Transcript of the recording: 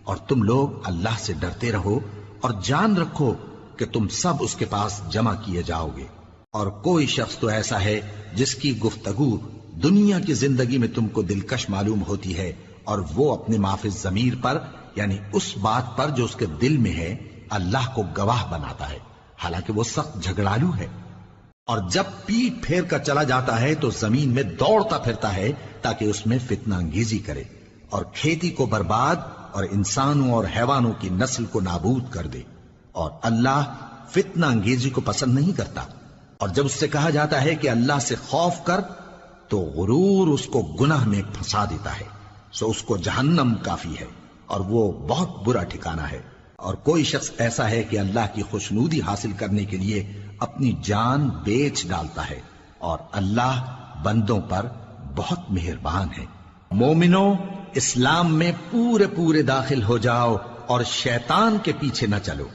اور تم لوگ اللہ سے ڈرتے رہو اور جان رکھو کہ تم سب اس کے پاس جمع کیے جاؤ گے۔ اور کوئی شخص تو ایسا ہے جس کی گفتگو دنیا کی زندگی میں تم کو دلکش معلوم ہوتی ہے، اور وہ اپنے معافی ضمیر پر یعنی اس بات پر جو اس کے دل میں ہے اللہ کو گواہ بناتا ہے، حالانکہ وہ سخت جھگڑالو ہے۔ اور جب پیٹ پھیر کر چلا جاتا ہے تو زمین میں دوڑتا پھرتا ہے تاکہ اس میں فتنہ انگیزی کرے اور کھیتی کو برباد اور انسانوں اور حیوانوں کی نسل کو نابود کر دے، اور اللہ فتنہ انگیزی کو پسند نہیں کرتا۔ اور جب اس سے کہا جاتا ہے کہ اللہ سے خوف کر تو غرور اس کو گناہ میں پھنسا دیتا ہے، سو اس کو جہنم کافی ہے اور وہ بہت برا ٹھکانہ ہے۔ اور کوئی شخص ایسا ہے کہ اللہ کی خوشنودی حاصل کرنے کے لیے اپنی جان بیچ ڈالتا ہے، اور اللہ بندوں پر بہت مہربان ہے۔ مومنو، اسلام میں پورے داخل ہو جاؤ اور شیطان کے پیچھے نہ چلو۔